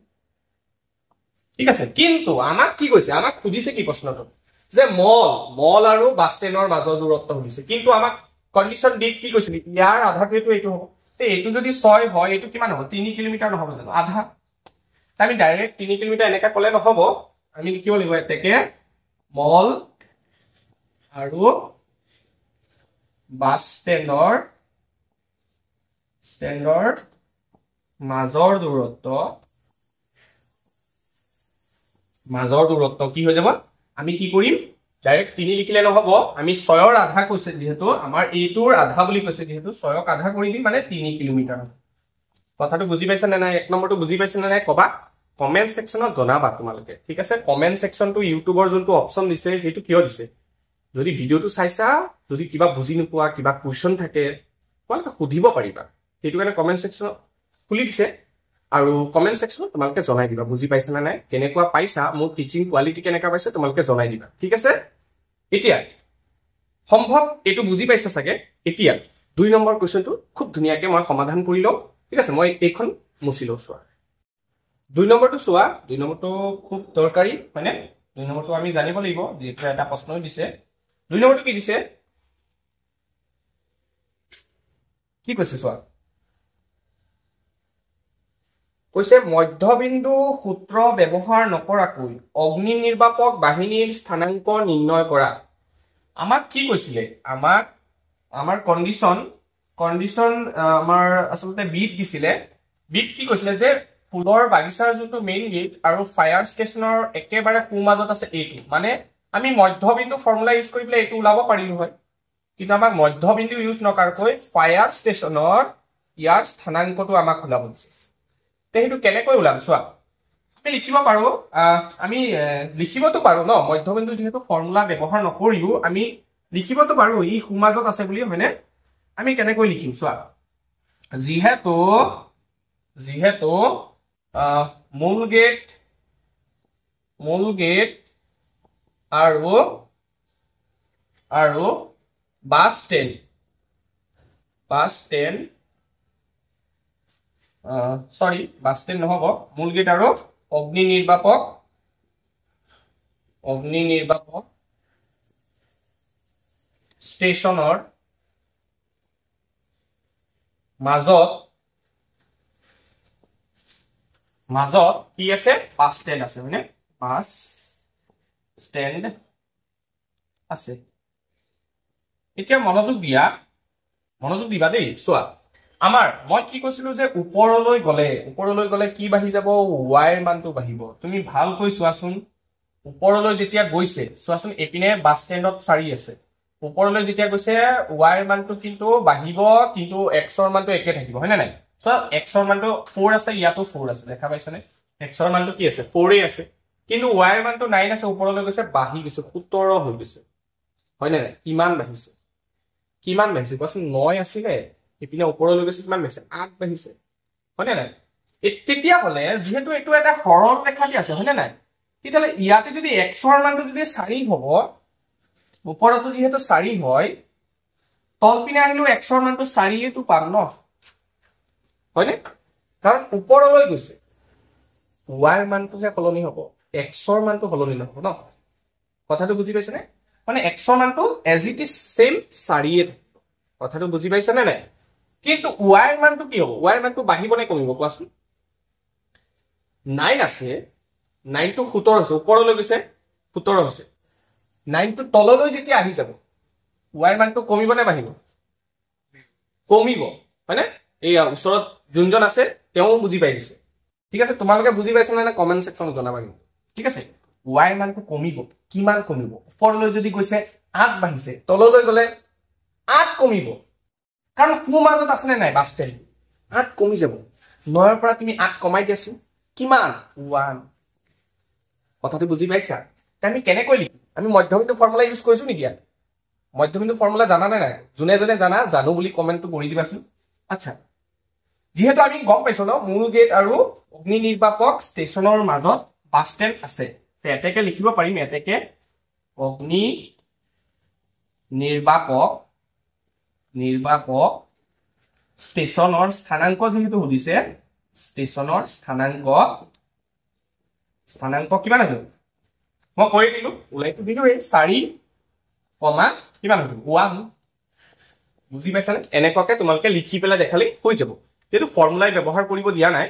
ঠিক আছে কিন্তু আমাক কি কৈছে আমাক খুজিছে কি প্ৰশ্নটো যে মল আৰু বাছ ষ্টেণ্ডৰ মাজৰ দূৰত্ব সুধিছে কিন্তু আমাক কণ্ডিশ্যন ডিত কি কৈছিল ইয়াৰ আধাটো এইটো হ'ব তে এইটো যদি 6 হয় এইটো কিমান হ'ব 3 কিলোমিটাৰ নহব জানো আধা আমি ডাইৰেক্ট 3 কিলোমিটাৰ এনেকা ক'লে নহব আমি লিখিব লাগিব এতেকে মল আৰু বাছ ষ্টেণ্ডৰ মাজৰ দূৰত্ব কি হৈ যাব আমি কি কৰিম ডাইৰেক্ট 3 লিখিলে নহব আমি 6ৰ আধা কৈছে যেহেতু আমাৰ এইটোৰ আধা বুলি কৈছে যেহেতু 6ক আধা কৰি দিম মানে 3 কিলোমিটাৰ কথাটো বুজি পাইছা নে নাই এক নম্বৰটো বুজি পাইছা নে নাই কবা কমেন্ট সেকশনত জনাবা তোমালোকে ঠিক আছে কমেন্ট সেকশনটো ইউটিউবৰ যোনটো অপচন দিছে সেইটো কিয় দিছে যদি ভিডিওটো চাইছা যদি কিবা বুজি নোপোৱা কিবা কোৱেশ্চন থাকে তোমালোকে সুধিব পাৰিবা সেইটো কাৰণে কমেন্ট সেকশন খুলি দিছে আৰু কমেন্ট সেকশনত তোমালোকে জনাই দিবা বুজি পাইছা নে নাই কেনেকুৱা পাইছা মোৰ টিচিং কোৱালিটি কেনেকা পাইছা তোমালোকে জনাই দিবা ঠিক আছে এতিয়া সম্ভৱ এটো বুজি পাইছা সাগে এতিয়া 2 নম্বৰ কোৱেশ্চনটো খুব ধুনিয়াকে মই সমাধান কৰি লও ঠিক আছে মই এইখন মুছিলো সোৱা 2 নম্বৰটো সোৱা 2 নম্বৰটো খুব দৰকাৰী মানে 2 নম্বৰটো আমি জানিব লাগিব যেটা এটা প্ৰশ্ন দিছে 2 নম্বৰটো কি দিছে কি কৈছে সোৱা কৈছে মধ্যবিন্দু সূত্ৰ ব্যৱহাৰ নকৰাকৈ অগ্নি নিৰ্বাপক বাহিনীৰ স্থানাংক নিৰ্ণয় কৰা আমাক কি কৈছিলে আমাৰ কণ্ডিশ্যন আমাৰ আসলতে বিট দিছিলে বিট কি কৈছিলে যে ফুলৰ বাগিচাৰ যোনটো মেইন গেট আৰু ফায়াৰ ষ্টেচনৰ একেবাৰে সোঁমাজত আছে এইটো মানে আমি মধ্যবিন্দু ফৰ্মুলা ইউজ কৰি পেলাই এইটো ওলাব পাৰিলো হয় কিন্তু আমাক মধ্যবিন্দু ইউজ নকৰাকৈ ফায়াৰ ষ্টেচনৰ ইয়াৰ স্থানাংকটো আমাক ওলাব দিছে তেহেতু কেনেকৈ ওলাম চোৱা আমি লিখিব পাৰো আমি লিখিবতো পাৰো ন মধ্যবিন্দু যেহেতু ফৰ্মুলা ব্যৱহাৰ নকৰিও আমি লিখিবতো পাৰো ই সোঁমাজত আছে বুলি হয়নে আমি কেনেকৈ লিখিম চোৱা যিহেতু মূল গেট আৰু বাছ ষ্টেণ্ড বাছ ষ্টেণ্ড নহব মূল গেট আৰু অগ্নি নিৰ্বাপক ষ্টেচনৰ মাজত কি আছে বাছ ষ্টেণ্ড আছে হয়নে বাছ ষ্টেণ্ড আছে এতিয়া মনোযোগ দিবা দেই চোৱা মই কি কৈছিলো যে ওপৰলৈ গলে কি বাঢ়ি যাব ৱাইৰ মানটো বাঢ়িব তুমি ভালকৈ চোৱাচোন ওপৰলৈ যেতিয়া গৈছে চোৱাচোন এপিনে বাছ ষ্টেণ্ডত 4 আছে ওপৰলৈ যেতিয়া গৈছে ৱাইৰ মানটো কিন্তু বাঢ়িব কিন্তু এক্সৰ মানটো একে থাকিব হয় না নাই সো এক্সৰ মানটো 4 আছে ইয়াতো 4 আছে দেখা পাইছানে এক্সৰ মানটো কি আছে 4 এ আছে কিন্তু ৱাইৰ মানটো 9 আছে ওপৰলৈ গৈছে বাঢ়ি গৈছে 17 হৈ গৈছে হয় না নাই কিমান বাঢ়িছে কোৱাচোন 9 আছিল এপিনে ওপৰলৈ গৈছে কিমান বাঢ়িছে 8 বাঢ়িছে হয় না নাই তেতিয়া হলে যেহেতু এইটো এটা সৰল ৰেখা দি আছে হয়নে নাই তেতিয়াহলে ইয়াতে যদি x ৰ মানটো যদি 4 হ'ব ওপৰতো যেহেতু 4 হয় তলপিনে আহিলো x ৰ মানটো 4 টো পাম ন হয়নে কাৰণ ওপৰলৈ গৈছে y ৰ মানটো যে সলনি হ'ব x ৰ মানটো সলনি নহব ন কথাটো বুজি পাইছে নে মানে x ৰ মানটো as it is same 4 থাকিব কথাটো বুজি পাইছে নে নাই কিন্তু y ৰ মানটো কি হ'ব y ৰ মানটো বাঢ়িব নে কমিব কোৱাচোন 9 আছে 9 টো 17 আছে ওপৰলৈ গৈছে 17 হৈছে 9 টো তললৈ যেতিয়া আহি যাব y ৰ মানটো কমিব নে বাঢ়িব কমিব হয়নে এই ওচৰত যোনজন আছে তেওঁ বুজি পাই গৈছে ঠিক আছে তোমালোকে বুজি পাইছা না কমেন্ট সেকশনত জনাবা ঠিক আছে y ৰ মানটো কমিব কিমান কমিব ওপৰলৈ যদি গৈছে 8 বাঢ়িছে তললৈ গলে 8 কমিব কাৰণ কো মাজত আছে নে নাই বাস্তেল 8 কমি যাব 9 ৰ পৰা তুমি 8 কমাই দিয়াছো কিমান 1 কথাটো বুজি পাইছা আমি কেনেকৈ লিখিম আমি মধ্যবিন্দু ফৰ্মুলা ইউজ কৰিছো নেকি ইয়াত মধ্যবিন্দু ফৰ্মুলা জানা নে নাই জুনে জনে জানা জানো বুলি কমেন্টটো কৰি দিবাচোন আচ্ছা যেহেতু আমি গম পাইছো ন মূল গেট আৰু অগ্নি নিৰ্বাপক ষ্টেচনৰ মাজত বাছ ষ্টেণ্ড আছে এতেকে লিখিব পাৰিম এতেকে অগ্নি নিৰ্বাপক ষ্টেচনৰ স্থানাংক যেহেতু সুধিছে ষ্টেচনৰ স্থানাংক কিমান আছে মই কৈ দিলো ওলাইটো দিলোৱে 4 কিমান হ'ব 1 বুজি পাইছানে এনেকুৱাকে তোমালোকে লিখি পেলাই দেখালি হৈ যাব যেটো ফৰ্মুলাই ব্যৱহাৰ কৰিব দিয়া নাই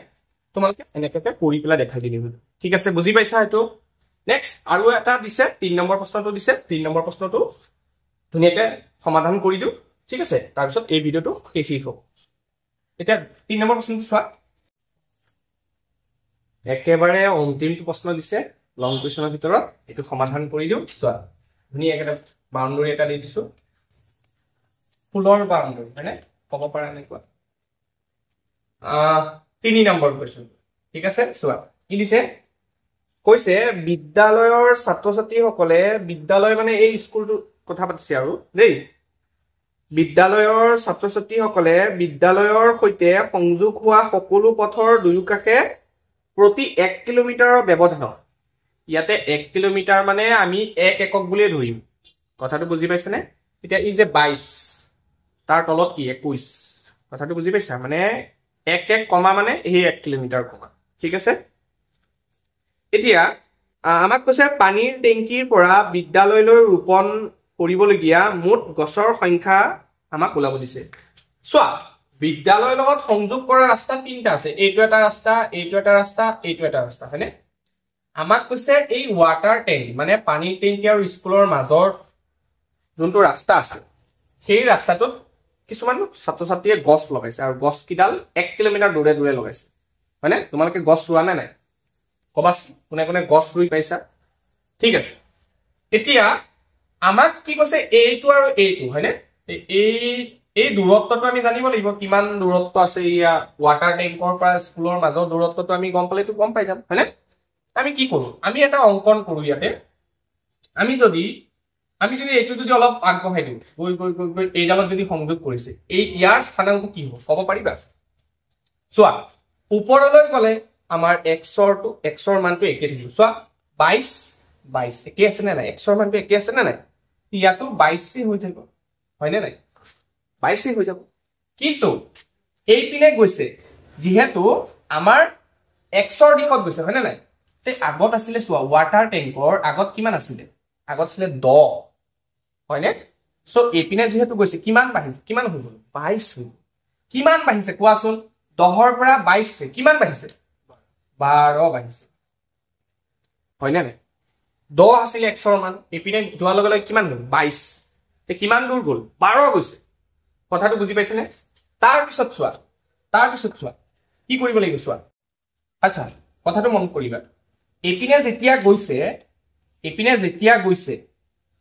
তোমালোকে এনেকুৱাকে কৰি পেলাই দেখাই দিলি ঠিক আছে বুজি পাইছা এটো নেক্সট আৰু এটা দিছে 3 নম্বৰ প্ৰশ্নটো দিছে 3 নম্বৰ প্ৰশ্নটো ধুনিয়াকে সমাধান কৰি দিও ঠিক আছে তাৰ পিছত এই ভিডিওটো শেষ হ'ব এটা 3 নম্বৰ প্ৰশ্নটো চোৱা একেবাৰে অন্তিমটো প্ৰশ্ন দিছে লং কুৱেশ্যনৰ ভিতৰত এটো সমাধান কৰি দিও চোৱা ধুনিয়াকে এটা বাউণ্ডাৰী এটা দি দিছো ফুলৰ বাউণ্ডাৰী মানে ক'ব পাৰা নাই কোৱা 3 নম্বৰ কুৱেশ্যন ঠিক আছে চোৱা কি দিছে কৈছে বিদ্যালয়ৰ ছাত্ৰ-ছাত্ৰীসকলে বিদ্যালয় মানে এই স্কুলটো কথা পাতিছে আৰু দেই বিদ্যালয়ৰ ছাত্ৰ-ছাত্ৰীসকলে বিদ্যালয়ৰ সৈতে সংযোগ হোৱা সকলো পথৰ দুয়োকাষে প্ৰতি 1 কিলোমিটাৰৰ ব্যৱধানত ইয়াতে 1 কিলোমিটাৰ মানে আমি 1 একক বুলিয়ে ধৰিম কথাটো বুজি পাইছে নে এতিয়া এই যে 22 তাৰ তলত কি 21 কথাটো বুজি পাইছা মানে 1 কমা মানে এই 1 কিলোমিটাৰ কমা ঠিক আছে এতিয়া আমাক কৈছে পানীৰ টেংকিৰ পৰা বিদ্যালয়লৈ ৰোপণ কৰিবলগীয়া মুঠ গছৰ সংখ্যা আমাক ওলাব দিছে চোৱা বিদ্যালয়ৰ লগত সংযোগ কৰা ৰাস্তা তিনটা আছে এইটো এটা ৰাস্তা এইটো এটা ৰাস্তা এইটো এটা ৰাস্তা হয়নে আমাক কৈছে এই ওয়াটাৰ টেংক মানে পানীৰ টেংকি আৰু স্কুলৰ মাজৰ যোনটো ৰাস্তা আছে সেই ৰাস্তাটোত কিছুমান ছাত্ৰ-ছাত্ৰীয়ে গছ লগাইছে আৰু গছ কিডাল 1 কিলোমিটাৰ দূৰে দূৰে লগাইছে হয়নে তোমালোকে গছ ৰুৱা নাই কবাস কোনে কোনে গছ ৰুই পাইছা ঠিক আছে এতিয়া আমাক কি কৈছে এইটো আৰু এইটো হয়নে এই দূৰত্বটো আমি জানিব লাগিব কিমান দূৰত্ব আছে ইয়া ওয়াটাৰ টেংকৰ পৰা স্কুলৰ মাজৰ দূৰত্বটো আমি গম পালেটো গম পাই যাম হয়নে আমি কি কৰো আমি এটা অংকন কৰো ইয়াতে আমি যদি এইটো যদি অলপ আগবঢ়াই দিও গৈ এইডালত যদি সংযোগ কৰিছে এই ইয়াৰ স্থানাংক কি হ'ব ক'ব পাৰিবা চোৱা ওপৰলৈ গলে আমাৰ x ৰ মানটো একে থাকিব চোৱা 22 একে আছে নে নাই x ৰ মানটো একে আছে নে নাই ইয়াতো 22 হৈ যাব হয়নে নাই 22 হৈ যাব কিন্তু এই পিনে গৈছে যেহেতু আমাৰ x ৰ দিশত গৈছে হয়নে নাই তে আগত আছিল চোৱা ওয়াটাৰ টেংকৰ আগত কিমান আছিল আগত আছিল 10 হয়নে সো এই পিনে যেহেতু গৈছে কিমান বাঢ়িছে কিমান হৈ গল 22 হৈ কিমান বাঢ়িছে কোৱাচোন 10 ৰ পৰা 22 কিমান বাঢ়িছে 12 বাঢ়িছে হয়নে নাই 10 আছিল x ৰ মান এই পিনে যোৱাৰ লগে লগে কিমান হ'ল 22 তে কিমান দূৰ গল 12 গৈছে কথাটো বুজি পাইছে নে তাৰ পিছত চোৱা কি কৰিব লাগিব চোৱা আচ্ছা কথাটো মন কৰিবা এপিনে যেতিয়া গৈছে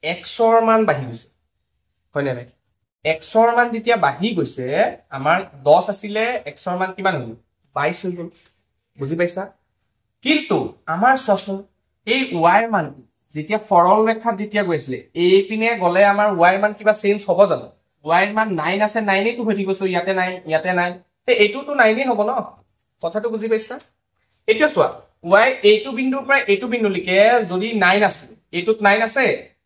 x ৰ মান বাঢ়ি গৈছে হয়নে নাই x ৰ মান যেতিয়া বাঢ়ি গৈছে আমাৰ 10 আছিল x ৰ মান কিমান হ'ল 22 হৈ গল বুজি পাইছা কিন্তু আমাৰ সচল এই y ৰ মান যেতিয়া সৰল ৰেখাত যেতিয়া গৈছিল এই পিনে গলে আমাৰ y ৰ মান কিবা চেঞ্জ হ'ব জানো y ৰ মান 9 আছে 9 এটো হৈ গৈছে ইয়াতে নাই তে এইটোটো 9 হ'ব ন কথাটো বুজি পাইছা এতিয়া চোৱা y এইটো বিন্দুৰ পৰা এইটো বিন্দুলৈকে যদি 9 আছে এইটোত 9 আছে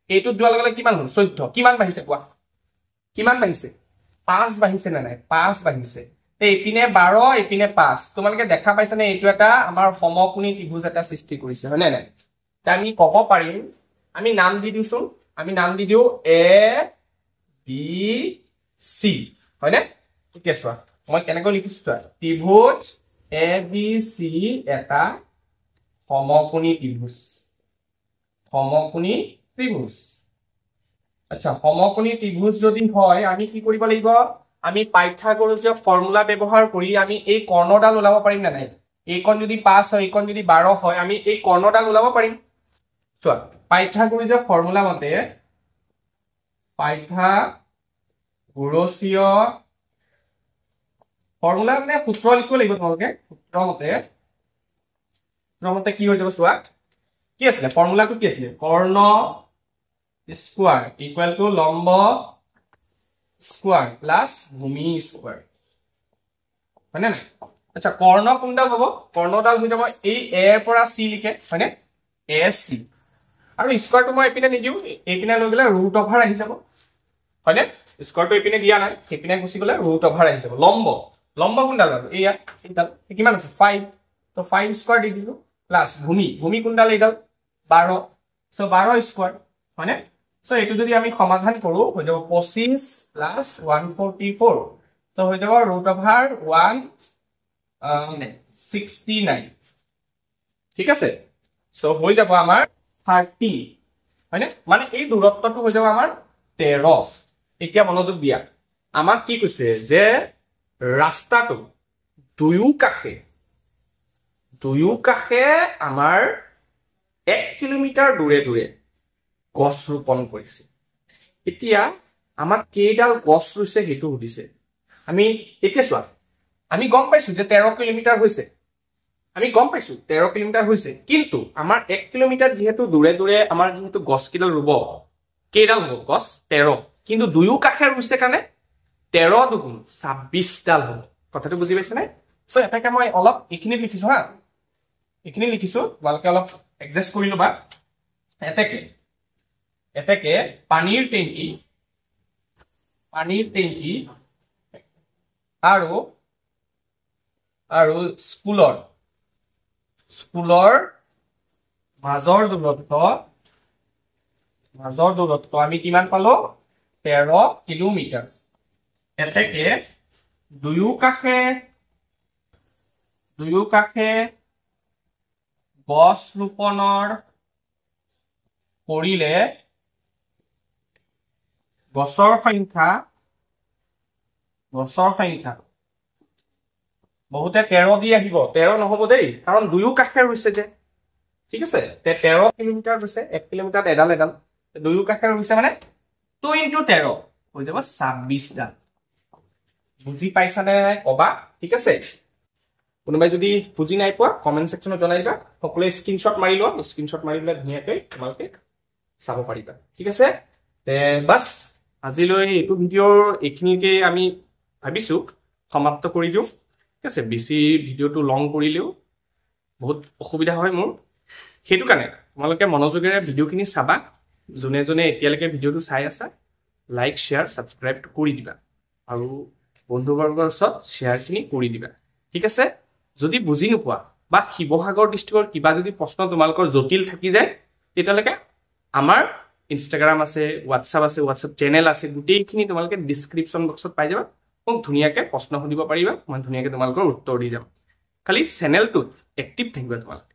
এইটোত যোৱাৰ লগে লগে কিমান হ'ল 14 কিমান বাঢ়িছে কোৱা কিমান বাঢ়িছে 5 বাঢ়িছে না নাই 5 বাঢ়িছে তে ইপিনে 12 ইপিনে 5 তোমালোকে দেখা পাইছা নে এইটো এটা আমাৰ সমকোণী ত্ৰিভুজ এটা সৃষ্টি কৰিছে হয় নাই তে আমি ক'ব পাৰিম আমি নাম দি দিছো আমি নাম দি দিও a b c হয় না ঠিক আছে মই কেনেকৈ লিখিছো ত্ৰিভুজ a b c এটা সমকোণী ত্ৰিভুজ আচ্ছা সমকোণী ত্ৰিভুজ যদি হয় আমি কি কৰিব লাগিব আমি পাইথাগোৰাছৰ ফৰ্মুলা ব্যৱহাৰ কৰি আমি এই কৰ্ণডাল ওলাব পাৰিম না নাই এই কোণ যদি 5 হয় এই কোণ যদি 12 হয় আমি এই কৰ্ণডাল ওলাব পাৰিম চোৱা পাইথাগোৰাছৰ ফৰ্মুলা মতে পাইথাগোৰাছীয় ফৰ্মুলা মানে সূত্ৰ লিখিব লাগিব তোমালোকে সূত্ৰ মতে কি হৈ যাব চোৱা কি আছিল ফৰ্মুলাটো কি আছিল কৰ্ণ স্কয়াৰ ইকুৱেল টু লম্ব স্কয়াৰ প্লাস ভূমি স্কয়াৰ হয়নে আচ্ছা কৰ্ণ কোনডাল হ'ব কৰ্ণডাল হৈ যাব এই a এৰ পৰা c লিখে হয়নে ac আৰু স্কয়াৰটো মই এপিনে নিদিও এপিনে লৈ গলে ৰুট অভাৰ আহি যাব হয়নে স্কয়াৰটো এপিনে দিয়া নাই এপিনে গুছি গলে ৰুট অভাৰ আহি যাব লম্ব কোনডাল আৰু এইয়া এইডাল কিমান আছে 5 তো 5 স্কয়াৰ দি দিলো প্লাস ভূমি কোনডাল এইডাল 12 সো 12 স্কয়াৰ হয়নে সো এটো যদি আমি সমাধান কৰো হৈ যাব 25 প্লাস 144 তো হৈ যাব ৰুট অভাৰ 169 ঠিক আছে সো হৈ যাব আমাৰ 30 হয়নে মানে এই দূৰত্বটো হৈ যাব আমাৰ 13 এতিয়া মনোযোগ দিয়া আমাক কি কৈছে যে ৰাস্তাটো দুয়ো কাষে আমাৰ 1 কিলোমিটাৰ দূৰে গছ ৰোপণ কৰিছে এতিয়া আমাক কেইডাল গছ ৰুইছে হেতু সুধিছে আমি এতিয়া চোৱা আমি গম পাইছো যে 13 কিলোমিটাৰ হৈছে আমি গম পাইছো 13 কিলোমিটাৰ হৈছে কিন্তু আমাৰ 1 কিলোমিটাৰ যেহেতু দূৰে আমাৰ যেহেতু গছ কিডাল ৰুব কেইডাল হ'ব গছ 13 কিন্তু দুয়ো কাষে ৰুইছে কাৰণে 13 দুগুণ 26 ডাল হ'ব কথাটো বুজি পাইছে নে সো এটাকে মই অলপ এখিনি লিখিছো হা এখিনি লিখিছো তোমালোকে অলপ এডজাস্ট কৰি লবা এটাকে পানীৰ টেংকি আৰু স্কুলৰ মাজৰ দূৰত্ব আমি কিমান পালো 13 কিলোমিটাৰ এটাকে দুয়ো কাষে গছ ৰোপণৰ কৰিলে গছৰ সংখ্যা বহুতে 13 দি আহিব 13 নহব দেই কাৰণ দুয়ো কাষে ৰুইছে যে ঠিক আছে তে 13 কিলোমিটাৰ ৰুইছে 1 কিলোমিটাৰত এডাল দুয়ো কাষে ৰুইছে মানে 2 * 13 হৈ যাব 26 ডাল বুজি পাইছানে কবা ঠিক আছে কোনোবাই যদি বুজি নাই পোৱা কমেন্ট সেকশনত জনাই দিবা সকলোৱে স্ক্ৰিনশ্বট মাৰি লোৱা স্ক্ৰিনশ্বট মাৰিলে ধুনীয়াকৈ তোমালোকে চাব পাৰিবা ঠিক আছে তে বাস আজিলৈ এইটো ভিডিওৰ এইখিনিকে আমি ভাবিছো সমাপ্ত কৰি দিও ঠিক আছে বেছি ভিডিওটো লং কৰিলেও বহুত অসুবিধা হয় মোৰ হেতু কাৰণে তোমালোকে মনোযোগেৰে ভিডিওখিনি চাবা জনে এতিয়ালৈকে ভিডিওটো চাই আছা লাইক শেয়াৰ সাবস্ক্ৰাইব কৰি দিবা আৰু বন্ধুবৰ্গৰ ওচৰত শেয়াৰখিনি কৰি দিবা ঠিক আছে যদি বুজি নোপোৱা বা শিৱসাগৰ ডিস্ট্ৰিক্টৰ কিবা যদি প্ৰশ্ন তোমালোকৰ জটিল থাকি যায় তেতিয়ালৈকে আমাৰ ইনষ্টাগ্ৰাম আছে হোৱাটছআপ চেনেল আছে গোটেইখিনি তোমালোকে ডেসক্ৰিপচন বক্সত পাই যাবা মোক ধুনীয়াকৈ প্ৰশ্ন সুধিব পাৰিবা মই ধুনীয়াকৈ তোমালোকৰ উত্তৰ দি যাম খালি চেনেলটোত এক্টিভ থাকিবা তোমালোকে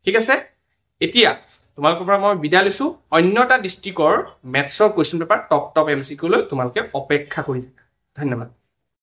ঠিক আছে এতিয়া তোমালোকৰ পৰা মই বিদায় লৈছো অন্য এটা ডিস্ট্ৰিক্টৰ মেথছৰ কোৱেশ্চন পেপাৰ টপ MCQ লৈ তোমালোকে অপেক্ষা কৰি থাকা ধন্যবাদ